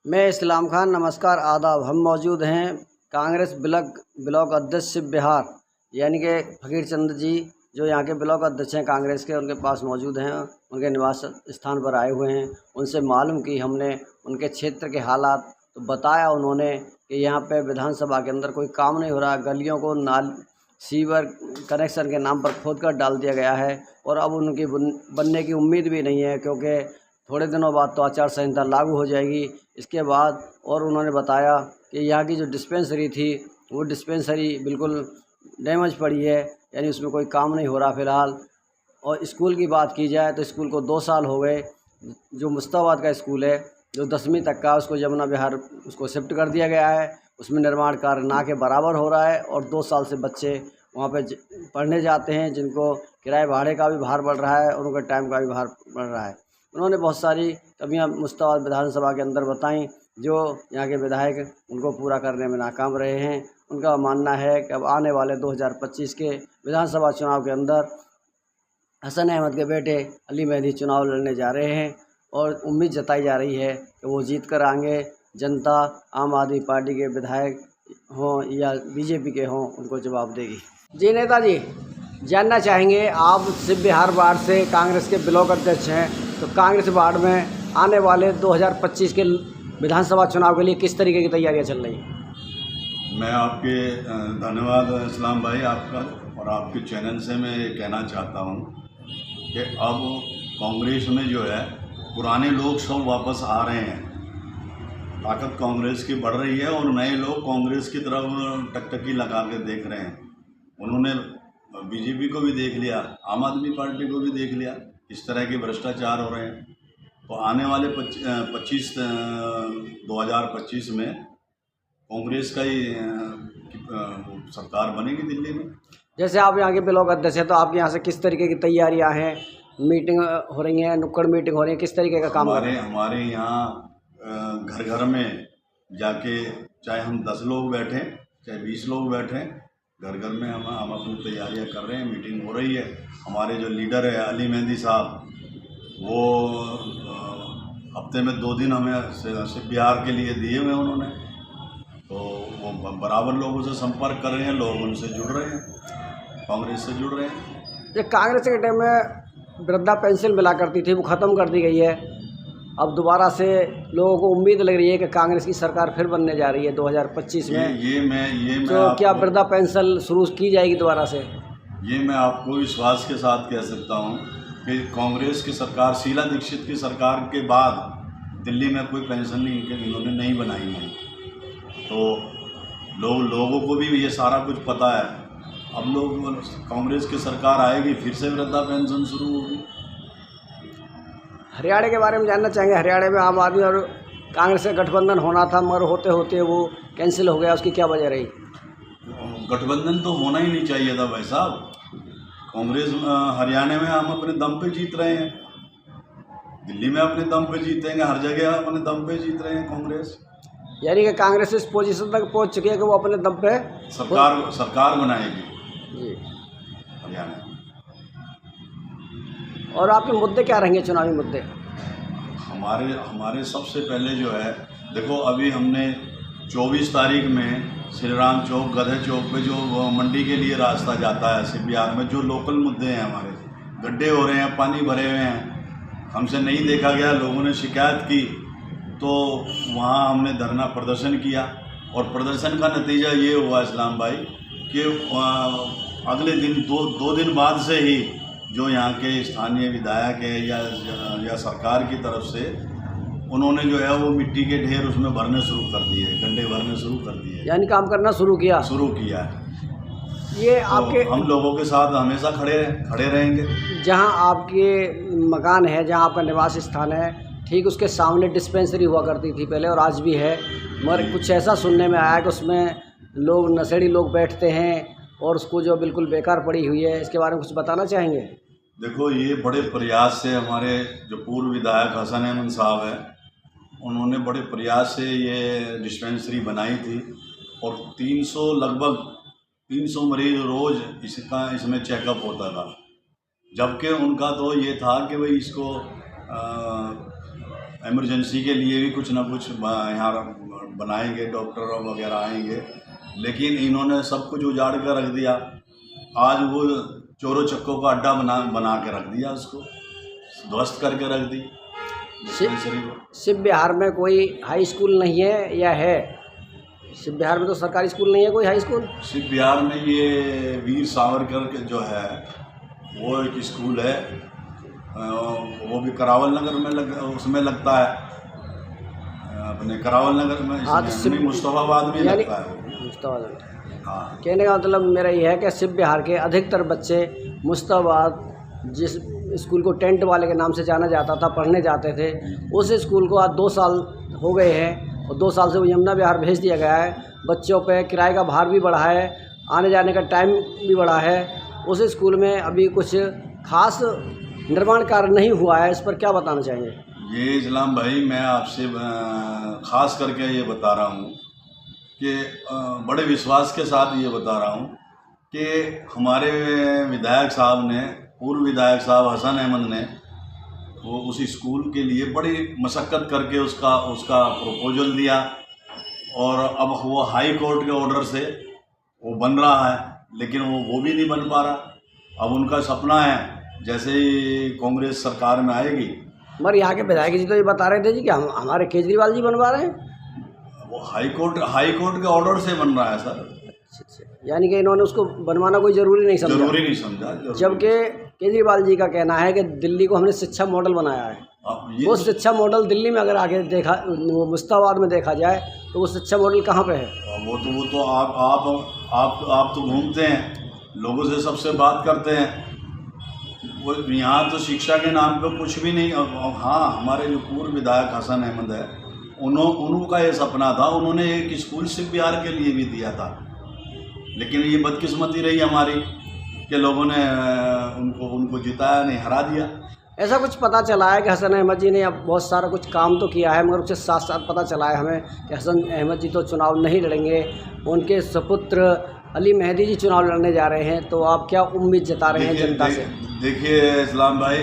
मैं इस्लाम खान, नमस्कार, आदाब। हम मौजूद हैं कांग्रेस ब्लॉक अध्यक्ष बिहार यानी कि फकीर चंद जी, जो यहाँ के ब्लॉक अध्यक्ष हैं कांग्रेस के, उनके पास मौजूद हैं। उनके निवास स्थान पर आए हुए हैं। उनसे मालूम की हमने उनके क्षेत्र के हालात, तो बताया उन्होंने कि यहाँ पे विधानसभा के अंदर कोई काम नहीं हो रहा। गलियों को सीवर कनेक्शन के नाम पर खोद कर डाल दिया गया है और अब उनकी बनने की उम्मीद भी नहीं है, क्योंकि थोड़े दिनों बाद तो आचार संहिता लागू हो जाएगी। इसके बाद और उन्होंने बताया कि यहाँ की जो डिस्पेंसरी थी वो डिस्पेंसरी बिल्कुल डैमेज पड़ी है, यानी उसमें कोई काम नहीं हो रहा फ़िलहाल। और स्कूल की बात की जाए तो स्कूल को 2 साल हो गए। जो मुस्ताबाद का स्कूल है, जो 10वीं तक का, उसको यमुना विहार उसको शिफ्ट कर दिया गया है। उसमें निर्माण कार्य ना के बराबर हो रहा है और 2 साल से बच्चे वहाँ पे पढ़ने जाते हैं, जिनको किराए भाड़े का भी भार बढ़ रहा है और उनके टाइम का भी भार बढ़ रहा है। उन्होंने बहुत सारी कमियां मुस्ताबाद विधानसभा के अंदर बताई, जो यहाँ के विधायक उनको पूरा करने में नाकाम रहे हैं। उनका मानना है कि अब आने वाले 2025 के विधानसभा चुनाव के अंदर हसन अहमद के बेटे अली मेहदी चुनाव लड़ने जा रहे हैं और उम्मीद जताई जा रही है कि वो जीत कर आएंगे। जनता आम आदमी पार्टी के विधायक हों या बीजेपी के हों, उनको जवाब देगी। जी नेताजी, जानना चाहेंगे, आप सिर्फ बिहार वार्ड से कांग्रेस के ब्लॉक अध्यक्ष हैं, तो कांग्रेस वार्ड में आने वाले 2025 के विधानसभा चुनाव के लिए किस तरीके की तैयारियां चल रही हैं? मैं आपके धन्यवाद इस्लाम भाई आपका, और आपके चैनल से मैं ये कहना चाहता हूँ कि अब कांग्रेस में जो है पुराने लोग सब वापस आ रहे हैं। ताकत कांग्रेस की बढ़ रही है और नए लोग कांग्रेस की तरफ टकटकी लगा के देख रहे हैं। उन्होंने बीजेपी को भी देख लिया, आम आदमी पार्टी को भी देख लिया, इस तरह के भ्रष्टाचार हो रहे हैं। तो आने वाले 2025 में कांग्रेस का ही सरकार बनेगी दिल्ली में। जैसे आप यहाँ के ब्लॉक अध्यक्ष हैं, तो आपके यहाँ से किस तरीके की तैयारियां हैं? मीटिंग हो रही हैं, नुक्कड़ मीटिंग हो रही है, किस तरीके का काम हो रहा है? हमारे यहाँ घर घर में जाके, चाहे हम 10 लोग बैठें चाहे 20 लोग बैठें, घर घर में हम अपनी तैयारियां कर रहे हैं। मीटिंग हो रही है। हमारे जो लीडर है अली मेहदी साहब, वो हफ्ते में 2 दिन हमें सिर्फ बिहार के लिए दिए हुए उन्होंने, तो वो बराबर लोगों से संपर्क कर रहे हैं, लोग उनसे जुड़ रहे हैं, कांग्रेस से जुड़ रहे हैं। ये कांग्रेस के टाइम में वृद्धा पेंशन मिला करती थी, वो ख़त्म कर दी गई है। अब दोबारा से लोगों को उम्मीद लग रही है कि कांग्रेस की सरकार फिर बनने जा रही है 2025 में। ये मैं तो क्या वृद्धा पेंशन शुरू की जाएगी दोबारा से? ये मैं आपको विश्वास के साथ कह सकता हूँ कि कांग्रेस की सरकार, शीला दीक्षित की सरकार के बाद दिल्ली में कोई पेंशन इन्होंने नहीं बनाई है। तो लोगों को भी ये सारा कुछ पता है। अब लोग, कांग्रेस की सरकार आएगी, फिर से वृद्धा पेंशन शुरू होगी। हरियाणा के बारे में जानना चाहेंगे। हरियाणा में आम आदमी और कांग्रेस का गठबंधन होना था, मगर होते होते वो कैंसिल हो गया, उसकी क्या वजह रही? गठबंधन तो होना ही नहीं चाहिए था भाई साहब। कांग्रेस हरियाणा में हम अपने दम पे जीत रहे हैं, दिल्ली में अपने दम पे जीतेंगे, हर जगह अपने दम पे जीत रहे हैं कांग्रेस। यानी कि कांग्रेस इस पोजीशन तक पहुंच चुकी है कि वो अपने दम पे सरकार बनाएगी जी हरियाणा में। और आपके मुद्दे क्या रहेंगे, चुनावी मुद्दे? हमारे सबसे पहले जो है, देखो अभी हमने 24 तारीख में श्री राम चौक, गधे चौक पे जो मंडी के लिए रास्ता जाता है सिर्फ बिहार में, जो लोकल मुद्दे हैं हमारे, गड्ढे हो रहे हैं, पानी भरे हुए हैं, हमसे नहीं देखा गया, लोगों ने शिकायत की, तो वहाँ हमने धरना प्रदर्शन किया। और प्रदर्शन का नतीजा ये हुआ इस्लाम भाई कि अगले दिन 2 दिन बाद से ही जो यहाँ के स्थानीय विधायक है या सरकार की तरफ से, उन्होंने जो है वो मिट्टी के ढेर उसमें भरने शुरू कर दिए, गड्ढे भरने शुरू कर दिए, यानी काम करना शुरू किया है। ये तो आपके, हम लोगों के साथ हमेशा खड़े रहेंगे। जहां आपके मकान है, जहां आपका निवास स्थान है, ठीक उसके सामने डिस्पेंसरी हुआ करती थी पहले और आज भी है, मगर कुछ ऐसा सुनने में आया कि उसमें लोग, नशेड़ी लोग बैठते हैं और उसको जो बिल्कुल बेकार पड़ी हुई है। इसके बारे में कुछ बताना चाहेंगे? देखो, ये बड़े प्रयास से हमारे जो पूर्व विधायक हसन अहमद साहब हैं, उन्होंने बड़े प्रयास से ये डिस्पेंसरी बनाई थी और लगभग 300 मरीज रोज़ इसमें चेकअप होता था। जबकि उनका तो ये था कि भाई इसको इमरजेंसी के लिए भी कुछ ना कुछ यहाँ बनाएंगे, डॉक्टर वगैरह आएंगे, लेकिन इन्होंने सब कुछ उजाड़ कर रख दिया। आज वो चोरों चक्कों का अड्डा बना के रख दिया, उसको ध्वस्त करके रख दी डिस्पेंसरी को। सिर्फ बिहार में कोई हाई स्कूल नहीं है या है? सिर्फ बिहार में तो सरकारी स्कूल नहीं है कोई हाई स्कूल? सिर्फ बिहार में ये वीर सावरकर के जो है वो एक स्कूल है, वो भी करावल नगर में उसमें लगता है, अपने करावल नगर में, नहीं मुस्तफाबाद में लगता है। मुस्तफाबाद। हाँ, कहने का मतलब मेरा ये है कि सिर्फ बिहार के अधिकतर बच्चे मुस्तफाबाद, जिस स्कूल को टेंट वाले के नाम से जाना जाता था, पढ़ने जाते थे, उस स्कूल को आज 2 साल हो गए हैं और 2 साल से वो यमुना विहार भेज दिया गया है। बच्चों पे किराए का भार भी बढ़ा है, आने जाने का टाइम भी बढ़ा है। उस स्कूल में अभी कुछ खास निर्माण कार्य नहीं हुआ है, इस पर क्या बताना चाहेंगे? ये इस्लाम भाई, मैं आपसे ख़ास करके ये बता रहा हूँ कि बड़े विश्वास के साथ ये बता रहा हूँ कि हमारे विधायक साहब ने, पूर्व विधायक साहब हसन अहमद ने, वो उस स्कूल के लिए बड़ी मशक्क़त करके उसका प्रपोजल दिया और अब वो हाई कोर्ट के ऑर्डर से वो बन रहा है, लेकिन वो भी नहीं बन पा रहा। अब उनका सपना है जैसे ही कांग्रेस सरकार में आएगी। मगर यहाँ के विधायक जी तो ये बता रहे थे जी कि हमारे केजरीवाल जी बनवा रहे हैं। वो हाई कोर्ट के ऑर्डर से बन रहा है सर। अच्छा, यानी कि इन्होंने उसको बनवाना कोई ज़रूरी नहीं समझा। जबकि केजरीवाल जी का कहना है कि दिल्ली को हमने शिक्षा मॉडल बनाया है। वो शिक्षा मॉडल दिल्ली में अगर आगे देखा, वो मुस्तफाबाद में देखा जाए तो वो शिक्षा मॉडल कहाँ पे है? वो तो आप तो घूमते हैं, लोगों से सबसे बात करते हैं। वो यहाँ तो शिक्षा के नाम पे कुछ भी नहीं। हाँ, हमारे जो पूर्व विधायक हसन अहमद है, उनका ये सपना था, उन्होंने एक स्कूल सिर्फ बिहार के लिए भी दिया था, लेकिन ये बदकिस्मती रही हमारी कि लोगों ने उनको जिताया नहीं, हरा दिया। ऐसा कुछ पता चला है कि हसन अहमद जी ने अब बहुत सारा कुछ काम तो किया है, मगर उसके साथ साथ पता चला है हमें कि हसन अहमद जी तो चुनाव नहीं लड़ेंगे, उनके सपुत्र अली मेहदी जी चुनाव लड़ने जा रहे हैं। तो आप क्या उम्मीद जता रहे हैं जनता से? देखिए इस्लाम भाई,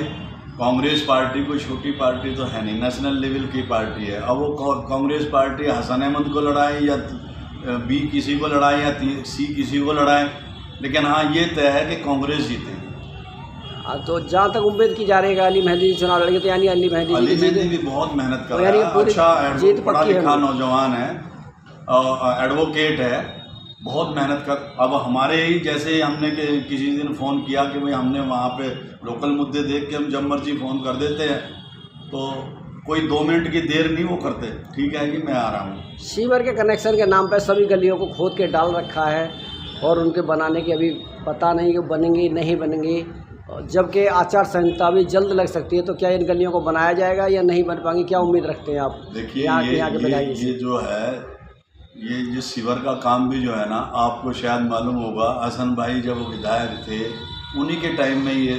कांग्रेस पार्टी कोई छोटी पार्टी तो है नहीं, नेशनल लेवल की पार्टी है। अब वो कांग्रेस पार्टी हसन अहमद को लड़ाए या बी किसी को लड़ाए या सी किसी को लड़ाए, लेकिन हाँ ये तय है कि कांग्रेस जीतेगी। तो जहाँ तक उम्मीद की जा रही है अली मेहदी जी चुनाव लड़ेंगे, तो यानी अली मेहदी भी बहुत मेहनत कर रहा है। अच्छा, पढ़ा लिखा नौजवान है, एडवोकेट है, बहुत मेहनत कर। अब हमारे ही जैसे हमने किसी दिन फ़ोन किया कि भाई हमने वहाँ पे लोकल मुद्दे देख के हम जब मर्जी फ़ोन कर देते हैं, तो कोई 2 मिनट की देर नहीं वो करते, ठीक है कि मैं आ रहा हूँ। सीवर के कनेक्शन के नाम पर सभी गलियों को खोद के डाल रखा है और उनके बनाने की अभी पता नहीं कि बनेंगी नहीं बनेंगी, जबकि आचार संहिता भी जल्द लग सकती है। तो क्या इन गलियों को बनाया जाएगा या नहीं बन पाएंगी, क्या उम्मीद रखते हैं आप? देखिए ये जो है, ये सीवर का काम भी जो है ना, आपको शायद मालूम होगा, हसन भाई जब विधायक थे उन्हीं के टाइम में ये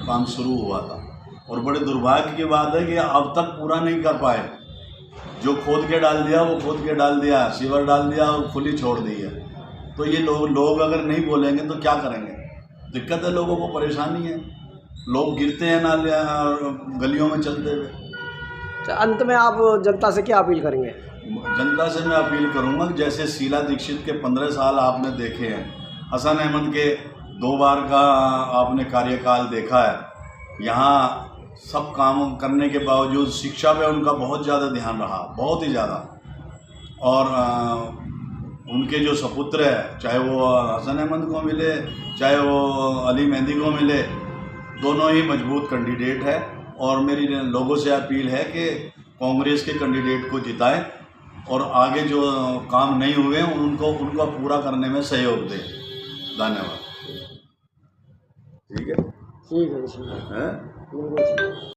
काम शुरू हुआ था, और बड़े दुर्भाग्य की बात है कि अब तक पूरा नहीं कर पाए। जो खोद के डाल दिया वो खोद के डाल दिया, सीवर डाल दिया और खुली छोड़ दी है। तो ये लोग अगर नहीं बोलेंगे तो क्या करेंगे? दिक्कत है, लोगों को परेशानी है, लोग गिरते हैं ना गलियों में चलते हुए। तो अंत में आप जनता से क्या अपील करेंगे? जनता से मैं अपील करूंगा कि जैसे शीला दीक्षित के 15 साल आपने देखे हैं, हसन अहमद के 2 बार का आपने कार्यकाल देखा है, यहाँ सब काम करने के बावजूद शिक्षा पे उनका बहुत ज़्यादा ध्यान रहा, बहुत ही ज़्यादा। और उनके जो सपुत्र है, चाहे वो हसन अहमद को मिले चाहे वो अली मेहदी को मिले, दोनों ही मजबूत कैंडिडेट है। और मेरी लोगों से अपील है कि कांग्रेस के कैंडिडेट को जिताएं और आगे जो काम नहीं हुए उनको पूरा करने में सहयोग दें। धन्यवाद। ठीक है, ठीक है।